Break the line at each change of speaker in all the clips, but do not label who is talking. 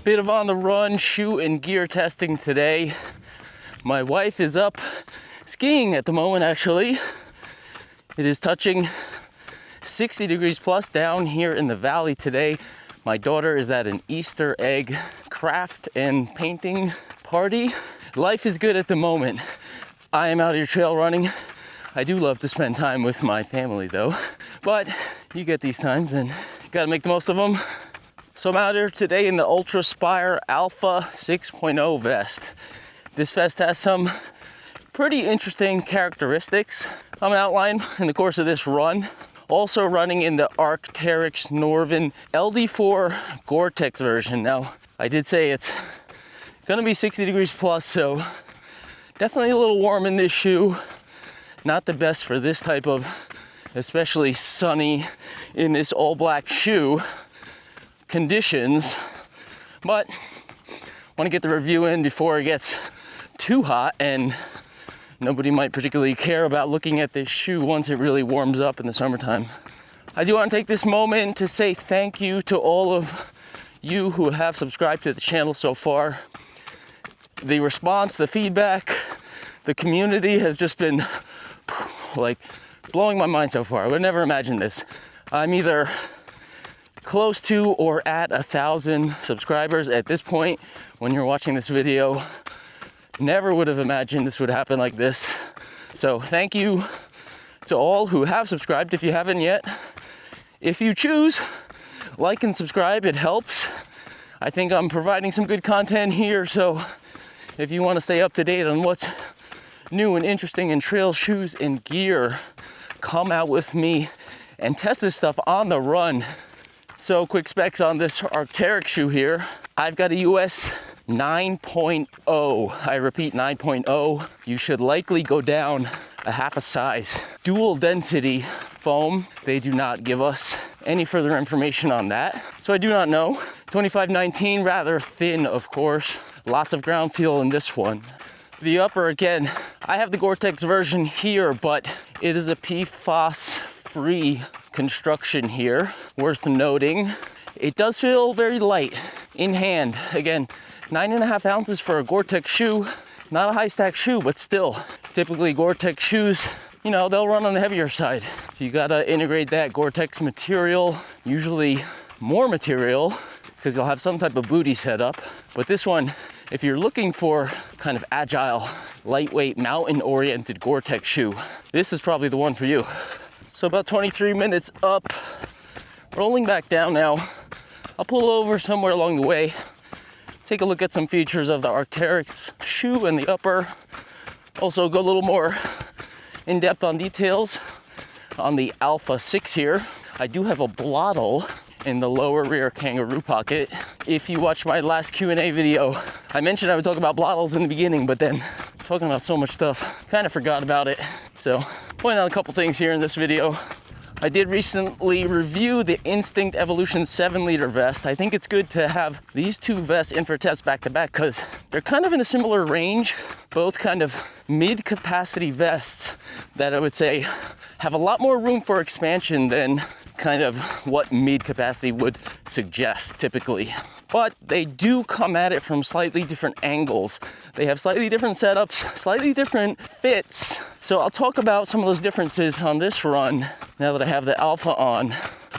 Bit of on the run shoe and gear testing today. My wife is up skiing at the moment actually. It is touching 60 degrees plus down here in the valley today. My daughter is at an Easter egg craft and painting party. Life is good at the moment. I am out here trail running. I do love to spend time with my family though, but you get these times and you gotta make the most of them. So I'm out here today in the UltrAspire Alpha 6.0 vest. This vest has some pretty interesting characteristics I'm gonna outline in the course of this run. Also running in the Arc'teryx Norvan LD Gore-Tex version. Now, I did say it's gonna be 60 degrees plus, so definitely a little warm in this shoe. Not the best for this type of, especially sunny in this all black shoe conditions, but want to get the review in before it gets too hot and nobody might particularly care about looking at this shoe once it really warms up in the summertime. I do want to take this moment to say thank you to all of you who have subscribed to the channel so far. The response, the feedback, the community has just been like blowing my mind so far. I would never imagine this. I'm either close to or at 1,000 subscribers at this point when you're watching this video. Never would have imagined this would happen like this. So thank you to all who have subscribed. If you haven't yet, if you choose, like and subscribe, it helps. I think I'm providing some good content here, so if you want to stay up to date on what's new and interesting in trail shoes and gear, come out with me and test this stuff on the run. So quick specs on this Arc'teryx shoe here. I've got a US 9.0. I repeat, 9.0. You should likely go down a half a size. Dual density foam. They do not give us any further information on that, so I do not know. 2519, rather thin, of course. Lots of ground feel in this one. The upper, again, I have the Gore-Tex version here, but it is a PFAS-free construction here. Worth noting, it does feel very light in hand. Again, 9.5 ounces for a Gore-Tex shoe. Not a high stack shoe, but still, typically Gore-Tex shoes, you know, they'll run on the heavier side. So you gotta integrate that Gore-Tex material, usually more material, because you'll have some type of booty set up. But this one, if you're looking for kind of agile, lightweight, mountain-oriented Gore-Tex shoe, this is probably the one for you. So about 23 minutes up, rolling back down now. I'll pull over somewhere along the way, take a look at some features of the Arc'teryx shoe and the upper. Also go a little more in depth on details on the Alpha 6 here. I do have a blottle in the lower rear kangaroo pocket. If you watched my last Q&A video, I mentioned I would talk about blottles in the beginning, but then talking about so much stuff, kind of forgot about it. So point out a couple things here in this video. I did recently review the Instinct Evolution 7-liter vest. I think it's good to have these two vests in for test back to back because they're kind of in a similar range, both kind of mid-capacity vests that I would say have a lot more room for expansion than kind of what mid-capacity would suggest typically. But they do come at it from slightly different angles. They have slightly different setups, slightly different fits. So I'll talk about some of those differences on this run now that I have the Alpha on.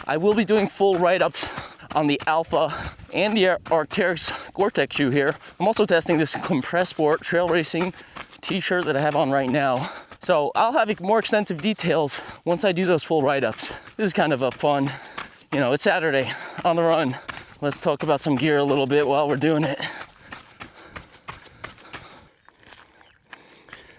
I will be doing full write-ups on the Alpha and the Arc'teryx Gore-Tex shoe here. I'm also testing this Compressport trail racing t-shirt that I have on right now. So I'll have more extensive details once I do those full write-ups. This is kind of a fun, you know, it's Saturday on the run. Let's talk about some gear a little bit while we're doing it.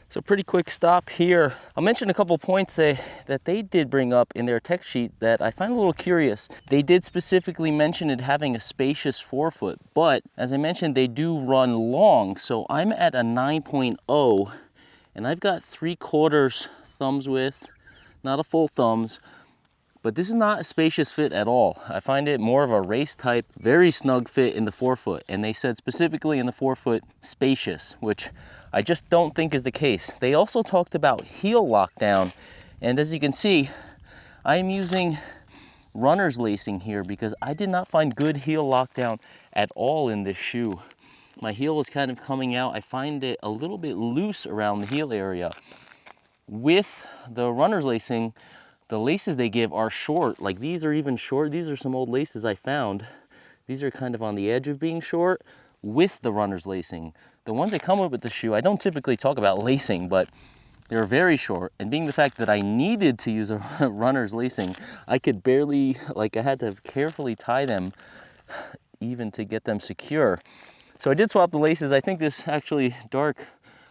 So pretty quick stop here. I'll mention a couple points that they did bring up in their tech sheet that I find a little curious. They did specifically mention it having a spacious forefoot, but as I mentioned, they do run long. So I'm at a 9.0 and I've got 3/4 thumbs width, not a full thumbs, but this is not a spacious fit at all. I find it more of a race type, very snug fit in the forefoot. And they said specifically in the forefoot, spacious, which I just don't think is the case. They also talked about heel lockdown. And as you can see, I'm using runner's lacing here because I did not find good heel lockdown at all in this shoe. My heel was kind of coming out. I find it a little bit loose around the heel area. With the runner's lacing, the laces they give are short. Like these are even short. These are some old laces I found. These are kind of on the edge of being short with the runner's lacing. The ones that come with the shoe, I don't typically talk about lacing, but they're very short. And being the fact that I needed to use a runner's lacing, I could barely, like I had to carefully tie them even to get them secure. So I did swap the laces. I think this actually dark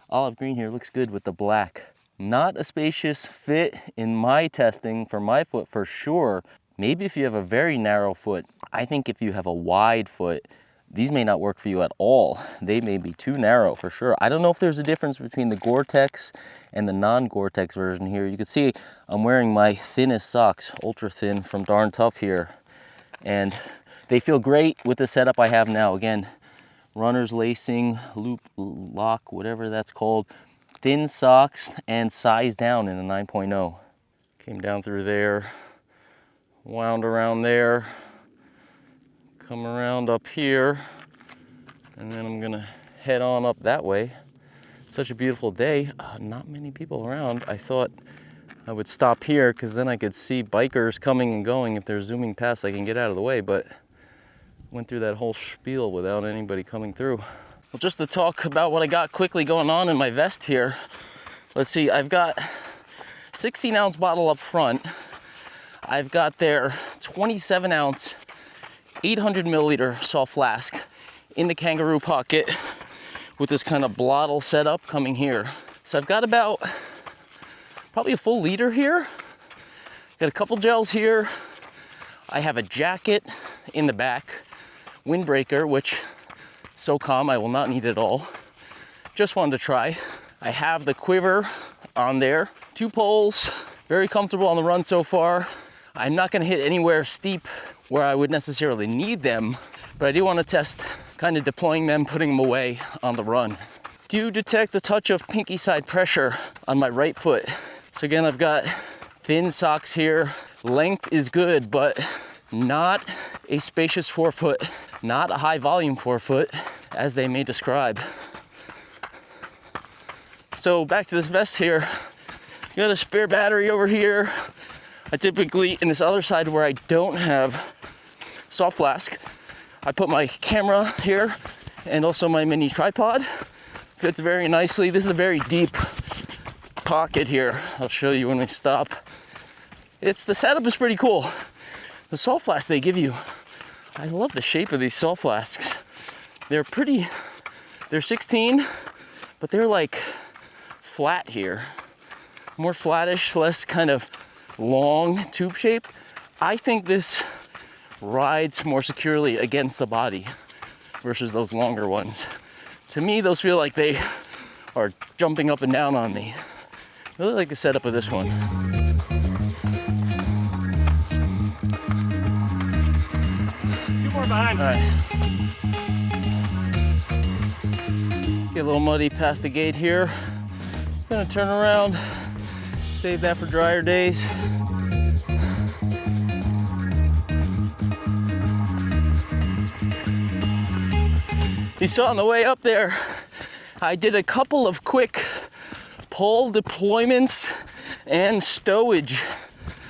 olive green here looks good with the black. Not a spacious fit in my testing for my foot for sure. Maybe if you have a very narrow foot. I think if you have a wide foot, these may not work for you at all. They may be too narrow for sure. I don't know if there's a difference between the Gore-Tex and the non-Gore-Tex version here. You can see I'm wearing my thinnest socks, ultra thin from Darn Tough here. And they feel great with the setup I have now. Again, runner's lacing, loop, lock, whatever that's called. Thin socks and size down in a 9.0. Came down through there, wound around there, come around up here, and then I'm gonna head on up that way. Such a beautiful day, not many people around. I thought I would stop here because then I could see bikers coming and going. If they're zooming past, I can get out of the way, but went through that whole spiel without anybody coming through. Well, just to talk about what I got quickly going on in my vest here. Let's see, I've got 16-ounce bottle up front. I've got their 27-ounce 800 milliliter soft flask in the kangaroo pocket with this kind of blottle setup coming here. So I've got about probably a full liter here. Got a couple gels here. I have a jacket in the back, windbreaker, which so calm I will not need it all. Just wanted to try. I have the Quiver on there. 2 poles, very comfortable on the run so far. I'm not gonna hit anywhere steep where I would necessarily need them, but I do wanna test kind of deploying them, putting them away on the run. Do detect a touch of pinky side pressure on my right foot. So again, I've got thin socks here. Length is good, but not a spacious forefoot, not a high volume forefoot, as they may describe. So back to this vest here. Got a spare battery over here. I typically, in this other side where I don't have soft flask, I put my camera here and also my mini tripod. Fits very nicely. This is a very deep pocket here. I'll show you when we stop. The setup is pretty cool. The salt flasks they give you, I love the shape of these salt flasks. They're 16, but they're like flat here. More flattish, less kind of long tube shape. I think this rides more securely against the body versus those longer ones. To me, those feel like they are jumping up and down on me. I really like the setup of this one. Behind. All right. Get a little muddy past the gate here. Gonna turn around, save that for drier days. You saw on the way up there, I did a couple of quick pole deployments and stowage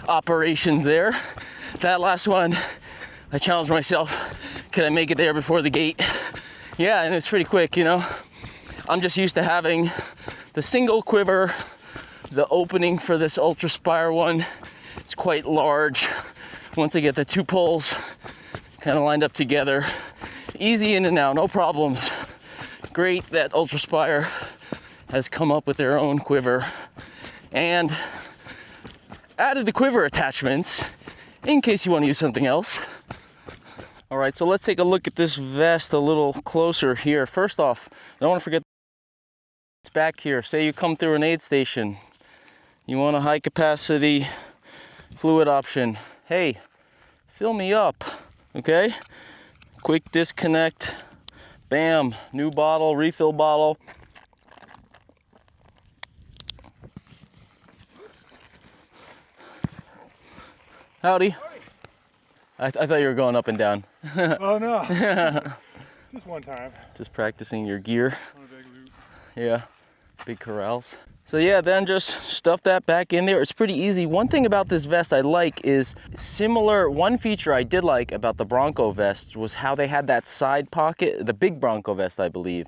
operations there. That last one, I challenged myself, can I make it there before the gate? Yeah, and it's pretty quick, you know. I'm just used to having the single quiver. The opening for this UltrAspire one is quite large. Once I get the 2 poles kind of lined up together, easy in and out, no problems. Great that UltrAspire has come up with their own quiver and added the quiver attachments in case you want to use something else. All right, so let's take a look at this vest a little closer here. First off, I don't want to forget it's back here. Say you come through an aid station. You want a high capacity fluid option. Hey, fill me up, okay? Quick disconnect, bam, new bottle, refill bottle. Howdy. I thought you were going up and down.
Oh no. Just one time.
Just practicing your gear.
On a big loop.
Yeah, big corrals. So yeah, then just stuff that back in there. It's pretty easy. One thing about this vest I like is similar. One feature I did like about the Bronco vest was how they had that side pocket, the big Bronco vest, I believe.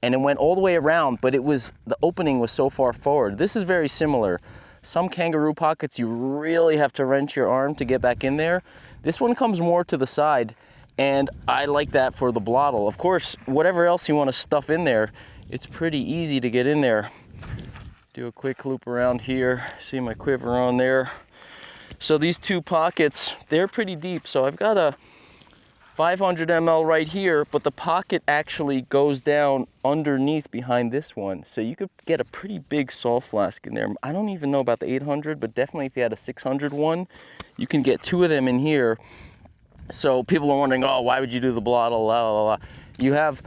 And it went all the way around, but the opening was so far forward. This is very similar. Some kangaroo pockets, you really have to wrench your arm to get back in there. This one comes more to the side, and I like that for the blottle. Of course, whatever else you want to stuff in there, it's pretty easy to get in there. Do a quick loop around here, see my quiver on there. So these two pockets, they're pretty deep. So I've got a 500 ml right here, but the pocket actually goes down underneath behind this one. So you could get a pretty big salt flask in there. I don't even know about the 800, but definitely if you had a 600 one, you can get two of them in here. So people are wondering, oh, why would you do the blottle, blah, blah, blah. You have,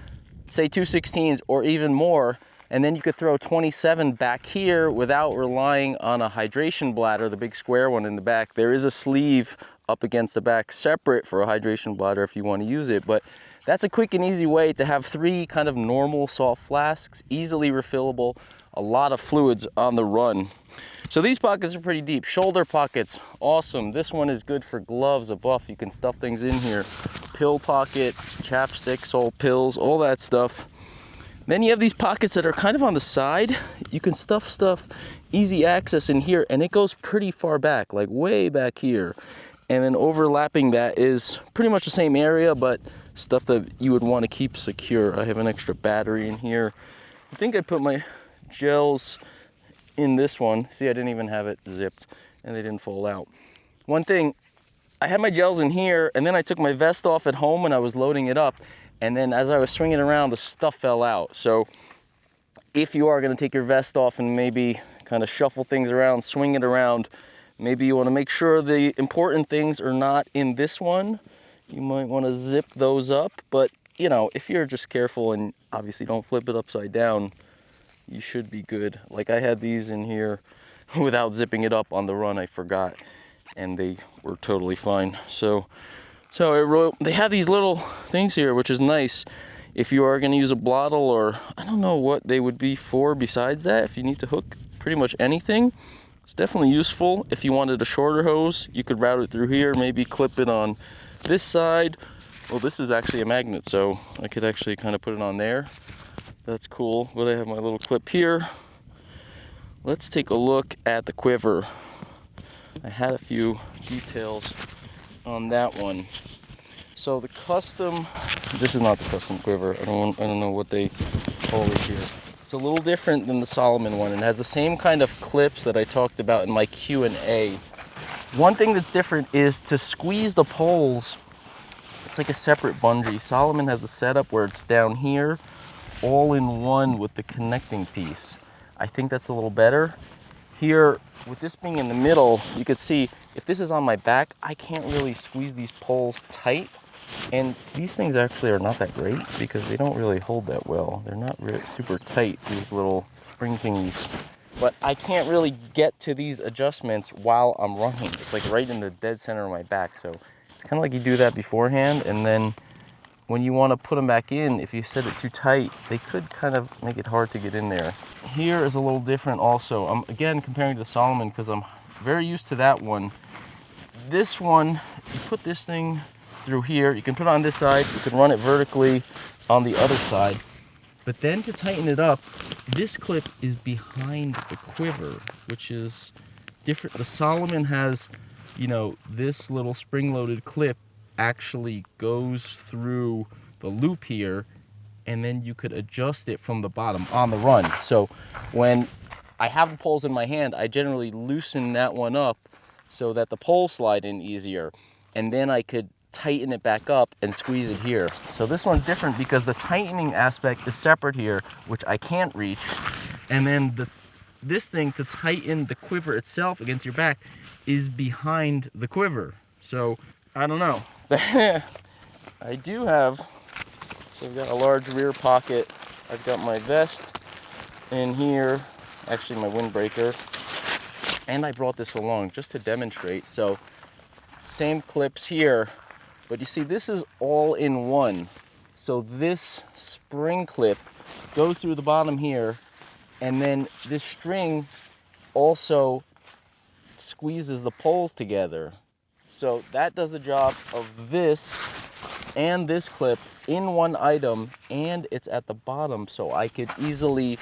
say, 216s or even more, and then you could throw 27 back here without relying on a hydration bladder, the big square one in the back. There is a sleeve up against the back separate for a hydration bladder if you want to use it, but that's a quick and easy way to have three kind of normal salt flasks, easily refillable, a lot of fluids on the run. So these pockets are pretty deep. Shoulder pockets, awesome. This one is good for gloves, a buff. You can stuff things in here. Pill pocket, chapstick, salt pills, all that stuff. Then you have these pockets that are kind of on the side. You can stuff stuff, easy access in here, and it goes pretty far back, like way back here. And then overlapping that is pretty much the same area, but stuff that you would want to keep secure. I have an extra battery in here. I think I put my gels in this one. See, I didn't even have it zipped and they didn't fall out. One thing, I had my gels in here and then I took my vest off at home and I was loading it up. And then as I was swinging around, the stuff fell out. So if you are gonna take your vest off and maybe kind of shuffle things around, swing it around, maybe you wanna make sure the important things are not in this one. You might wanna zip those up, but you know, if you're just careful and obviously don't flip it upside down, you should be good. Like I had these in here without zipping it up on the run, I forgot, and they were totally fine. So they have these little things here, which is nice. If you are gonna use a blottle, or I don't know what they would be for besides that, if you need to hook pretty much anything, it's definitely useful. If you wanted a shorter hose, you could route it through here, maybe clip it on this side. Well, this is actually a magnet, so I could actually kind of put it on there. That's cool, but I have my little clip here. Let's take a look at the quiver. I had a few details on that one. So the custom, this is not the custom quiver. I don't know what they call it here. It's a little different than the Salomon one. It has the same kind of clips that I talked about in my Q&A. One thing that's different is to squeeze the poles. It's like a separate bungee. Salomon has a setup where it's down here, all in one with the connecting piece. I think that's a little better. Here, with this being in the middle, you could see if this is on my back, I can't really squeeze these poles tight. And these things actually are not that great because they don't really hold that well. They're not really super tight, these little spring thingies. But I can't really get to these adjustments while I'm running. It's like right in the dead center of my back. So it's kind of like you do that beforehand, and then when you want to put them back in, if you set it too tight, they could kind of make it hard to get in there. Here is a little different also. I'm again comparing to the Salomon because I'm very used to that one. This one, you put this thing through here. You can put it on this side. You can run it vertically on the other side. But then to tighten it up, this clip is behind the quiver, which is different. The Salomon has, you know, this little spring-loaded clip actually goes through the loop here, and then you could adjust it from the bottom on the run. So when I have the poles in my hand, I generally loosen that one up so that the poles slide in easier, and then I could tighten it back up and squeeze it here. So this one's different because the tightening aspect is separate here, which I can't reach, and then this thing to tighten the quiver itself against your back is behind the quiver. So I don't know. I do have, so I've got a large rear pocket. I've got my vest in here, actually my windbreaker, and I brought this along just to demonstrate. So same clips here, but you see this is all in one. So this spring clip goes through the bottom here, and then this string also squeezes the poles together. So that does the job of this and this clip in one item, and it's at the bottom so I could easily,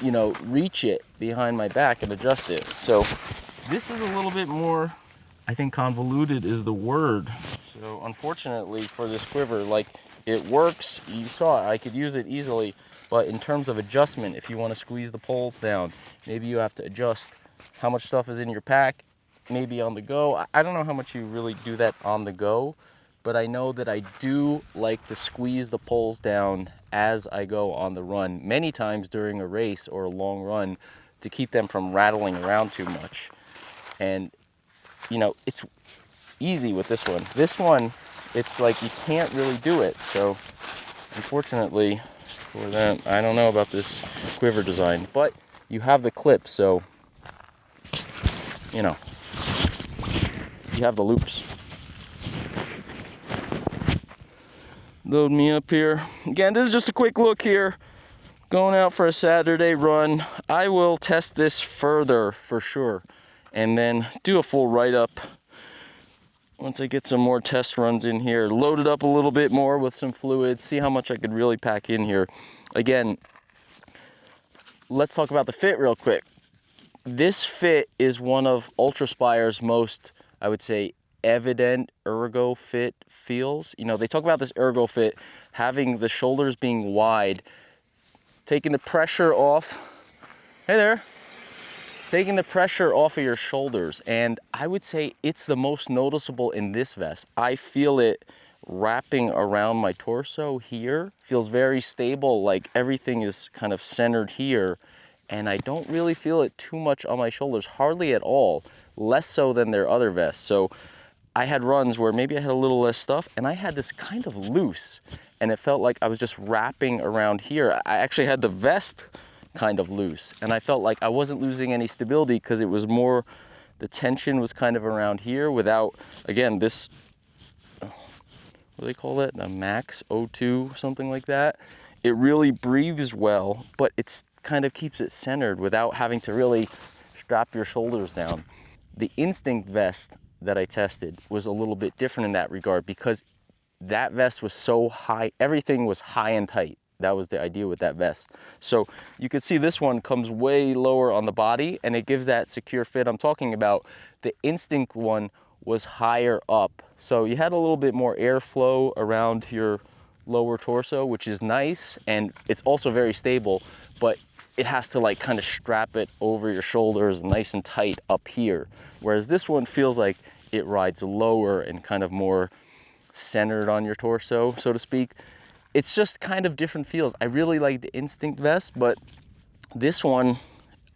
you know, reach it behind my back and adjust it. So this is a little bit more, I think convoluted is the word. So unfortunately for this quiver, like, it works, you saw it, I could use it easily, but in terms of adjustment, if you want to squeeze the poles down, maybe you have to adjust how much stuff is in your pack, maybe on the go. I don't know how much you really do that on the go, but I know that I do like to squeeze the poles down as I go on the run, many times during a race or a long run, to keep them from rattling around too much. And, you know, it's easy with this one. This one, it's like you can't really do it. So, unfortunately, for that, I don't know about this quiver design, but you have the clip, so, you know, you have the loops. Load me up here. Again, this is just a quick look here. Going out for a Saturday run. I will test this further for sure, and then do a full write-up once I get some more test runs in here. Load it up a little bit more with some fluids, see how much I could really pack in here. Again, let's talk about the fit real quick. This fit is one of UltrAspire's most, I would say, evident Ergofit feels. You know, they talk about this Ergofit having the shoulders being wide, taking the pressure off. Hey there. Taking the pressure off of your shoulders, and I would say it's the most noticeable in this vest. I feel it wrapping around my torso here. Feels very stable, like everything is kind of centered here, and I don't really feel it too much on my shoulders, hardly at all, less so than their other vests. So I had runs where maybe I had a little less stuff, and I had this kind of loose, and it felt like I was just wrapping around here. I actually had the vest kind of loose, and I felt like I wasn't losing any stability because it was more, the tension was kind of around here without, again, this, what do they call it, a max O2, something like that. It really breathes well, but it's kind of keeps it centered without having to really strap your shoulders down. The Instinct vest that I tested was a little bit different in that regard, because that vest was so high, everything was high and tight. That was the idea with that vest. So you could see this one comes way lower on the body, and it gives that secure fit I'm talking about. The Instinct one was higher up, so you had a little bit more airflow around your lower torso, which is nice, and it's also very stable, but it has to like kind of strap it over your shoulders nice and tight up here. Whereas this one feels like it rides lower and kind of more centered on your torso, so to speak. It's just kind of different feels. I really like the Instinct vest, but this one,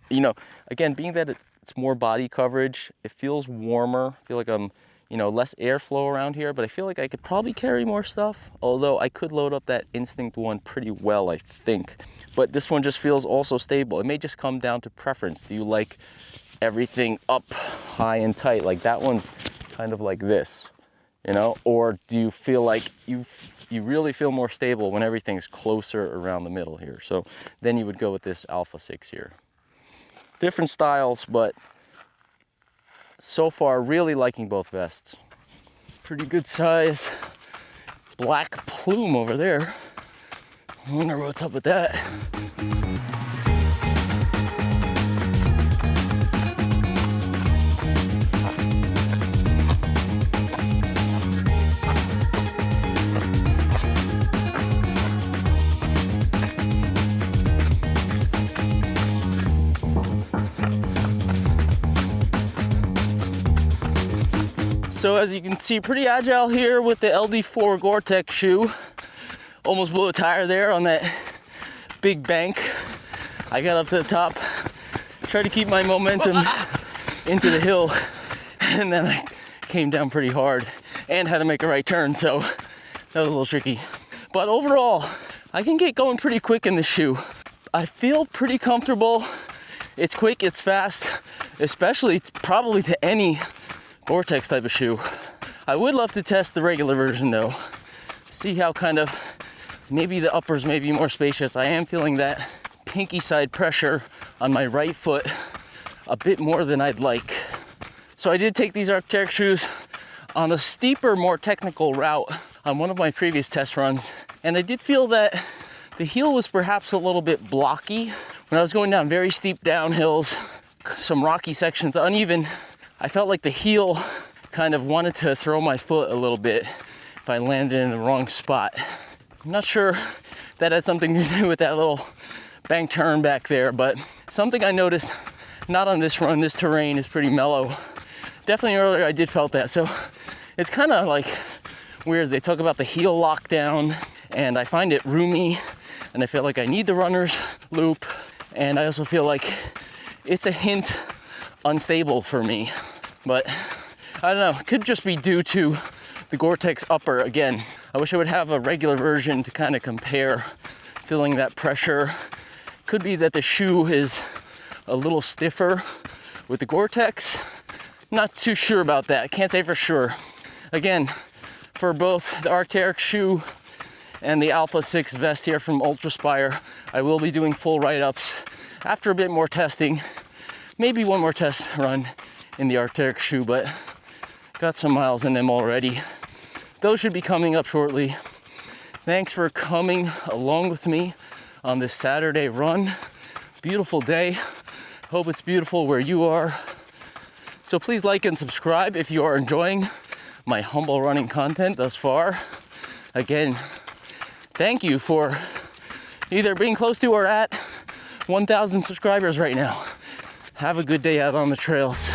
you know, again, being that it's more body coverage, it feels warmer. I feel like I'm, you know, less airflow around here, but I feel like I could probably carry more stuff, although I could load up that Instinct one pretty well, I think. But this one just feels also stable. It may just come down to preference. Do you like everything up high and tight? Like that one's kind of like this, you know? Or do you feel like you really feel more stable when everything's closer around the middle here? So then you would go with this Alpha 6 here. Different styles, but so far really liking both vests. Pretty good size black plume over there. I wonder what's up with that. So as you can see, pretty agile here with the LD4 Gore-Tex shoe. Almost blew a tire there on that big bank. I got up to the top, tried to keep my momentum into the hill, and then I came down pretty hard and had to make a right turn, so that was a little tricky. But overall, I can get going pretty quick in this shoe. I feel pretty comfortable. It's quick, it's fast, especially probably to any Gore-Tex type of shoe. I would love to test the regular version though. See how kind of, maybe the uppers may be more spacious. I am feeling that pinky side pressure on my right foot a bit more than I'd like. So I did take these Arc'teryx shoes on a steeper, more technical route on one of my previous test runs. And I did feel that the heel was perhaps a little bit blocky. When I was going down very steep downhills, some rocky sections, uneven, I felt like the heel kind of wanted to throw my foot a little bit if I landed in the wrong spot. I'm not sure that had something to do with that little bank turn back there, but something I noticed, not on this run, this terrain is pretty mellow. Definitely earlier I did felt that, so it's kind of like weird. They talk about the heel lockdown, and I find it roomy, and I feel like I need the runner's loop, and I also feel like it's a hint unstable for me. But I don't know, it could just be due to the Gore-Tex upper again. I wish I would have a regular version to kind of compare, feeling that pressure. Could be that the shoe is a little stiffer with the Gore-Tex. Not too sure about that, I can't say for sure. Again, for both the Arc'teryx shoe and the Alpha 6 vest here from UltrAspire, I will be doing full write-ups after a bit more testing. Maybe one more test run in the Arc'teryx shoe, but got some miles in them already. Those should be coming up shortly. Thanks for coming along with me on this Saturday run. Beautiful day. Hope it's beautiful where you are. So please like and subscribe if you are enjoying my humble running content thus far. Again, thank you for either being close to or at 1,000 subscribers right now. Have a good day out on the trails.